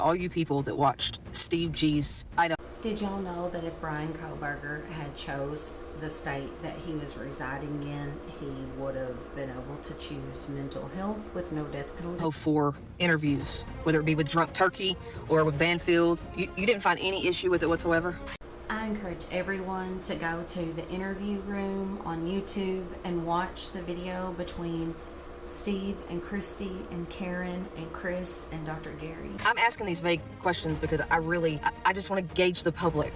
all you people that watched Steve G's Idaho. Did y'all know that if Bryan Kohberger had chose the state that he was residing in, he would have been able to choose mental health with no death penalty? For interviews, whether it be with Drunk Turkey or with Banfield, you didn't find any issue with it whatsoever? I encourage everyone to go to the interview room on YouTube and watch the video between Steve and Christy and Karen and Chris and Dr. Gary. I'm asking these vague questions because I just want to gauge the public.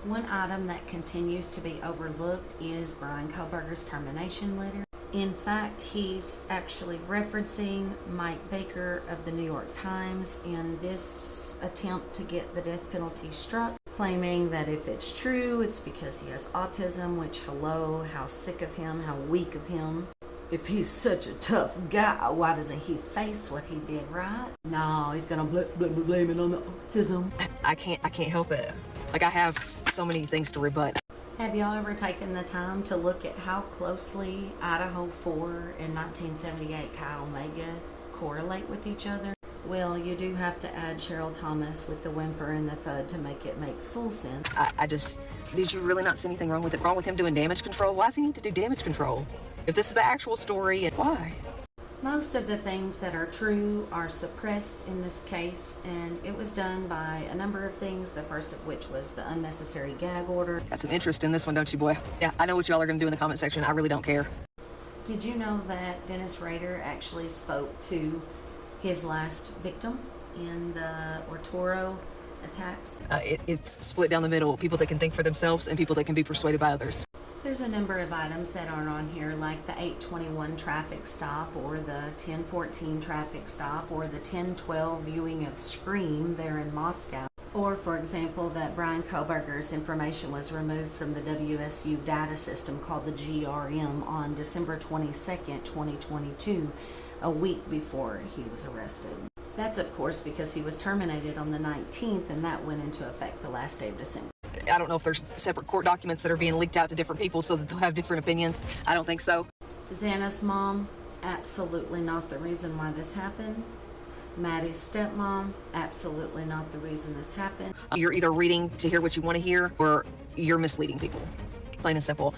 One item that continues to be overlooked is Bryan Kohberger's termination letter. In fact, he's actually referencing Mike Baker of the New York Times in this attempt to get the death penalty struck, claiming that if it's true, it's because he has autism, which, hello, how sick of him, how weak of him. If he's such a tough guy, why doesn't he face what he did, right? No, he's gonna blame it on the autism. I can't help it. Like, I have so many things to rebut. Have y'all ever taken the time to look at how closely Idaho 4 and 1978 Chi Omega correlate with each other? Well, you do have to add Cheryl Thomas with the whimper and the thud to make it make full sense. Did you really not see anything wrong with him doing damage control? Why does he need to do damage control? If this is the actual story, why? Most of the things that are true are suppressed in this case, and it was done by a number of things, the first of which was the unnecessary gag order. Got some interest in this one, don't you, boy? Yeah, I know what y'all are going to do in the comment section. I really don't care. Did you know that Dennis Rader actually spoke to his last victim in the Ortoro attacks? It's split down the middle. People that can think for themselves and people that can be persuaded by others. There's a number of items that aren't on here, like the 821 traffic stop or the 1014 traffic stop or the 1012 viewing of Scream there in Moscow. Or, for example, that Bryan Kohberger's information was removed from the WSU data system called the GRM on December 22nd, 2022, a week before he was arrested. That's, of course, because he was terminated on the 19th, and that went into effect the last day of December. I don't know if there's separate court documents that are being leaked out to different people so that they'll have different opinions. I don't think so. Xana's mom, absolutely not the reason why this happened. Maddie's stepmom, absolutely not the reason this happened. You're either reading to hear what you want to hear or you're misleading people. Plain and simple.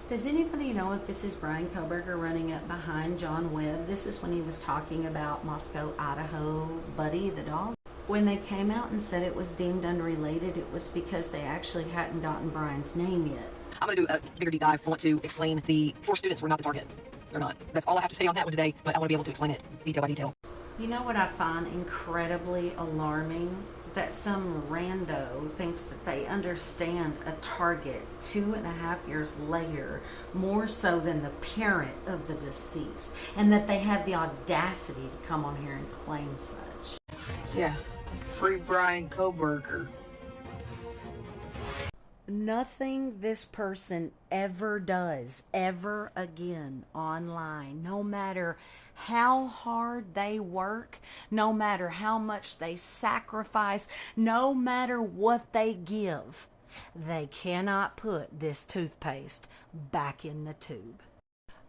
Does anybody know if this is Bryan Kohberger running up behind John Webb? This is when he was talking about Moscow, Idaho, Buddy the dog. When they came out and said it was deemed unrelated, it was because they actually hadn't gotten Brian's name yet. I'm going to do a bigger deep dive. I want to explain the 4 students were not the target. They're not. That's all I have to say on that one today, but I want to be able to explain it detail by detail. You know what I find incredibly alarming? That some rando thinks that they understand a target 2.5 years later more so than the parent of the deceased, and that they have the audacity to come on here and claim such. Yeah, free Bryan Kohberger. Nothing this person ever does ever again online, no matter how hard they work, no matter how much they sacrifice, no matter what they give, they cannot put this toothpaste back in the tube.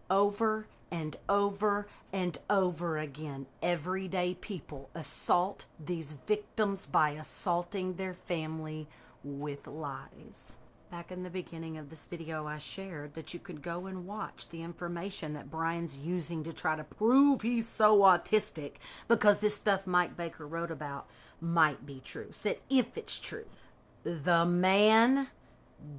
Over and over and over again, everyday people assault these victims by assaulting their family with lies. Back in the beginning of this video, I shared that you could go and watch the information that Brian's using to try to prove he's so autistic, because this stuff Mike Baker wrote about might be true. Said if it's true. The man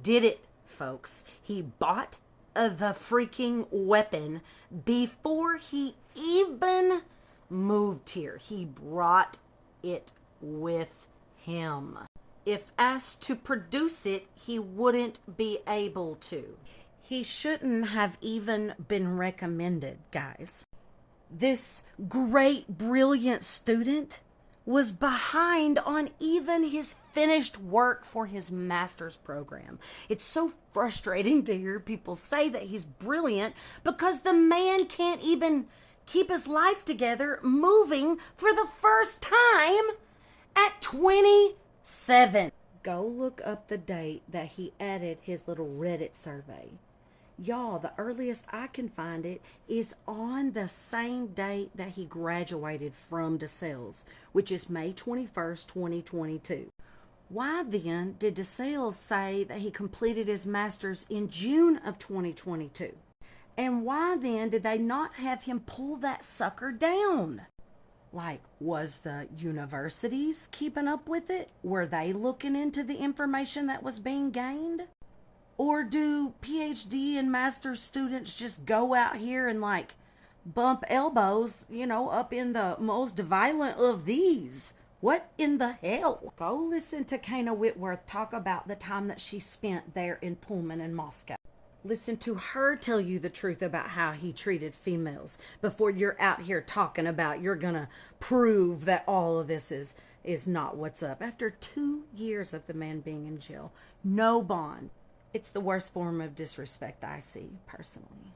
did it, folks. He bought the freaking weapon before he even moved here. He brought it with him. If asked to produce it, he wouldn't be able to. He shouldn't have even been recommended, guys. This great, brilliant student was behind on even his finished work for his master's program. It's so frustrating to hear people say that he's brilliant because the man can't even keep his life together moving for the first time at 27. Go look up the date that he added his little Reddit survey. Y'all, the earliest I can find it is on the same date that he graduated from DeSales, which is May 21st, 2022. Why then did DeSales say that he completed his master's in June of 2022? And why then did they not have him pull that sucker down? Like, was the universities keeping up with it? Were they looking into the information that was being gained? Or do PhD and master's students just go out here and like bump elbows, up in the most violent of these? What in the hell? Go listen to Kana Whitworth talk about the time that she spent there in Pullman and Moscow. Listen to her tell you the truth about how he treated females before you're out here talking about you're gonna prove that all of this is not what's up. After 2 years of the man being in jail, no bond. It's the worst form of disrespect I see, personally.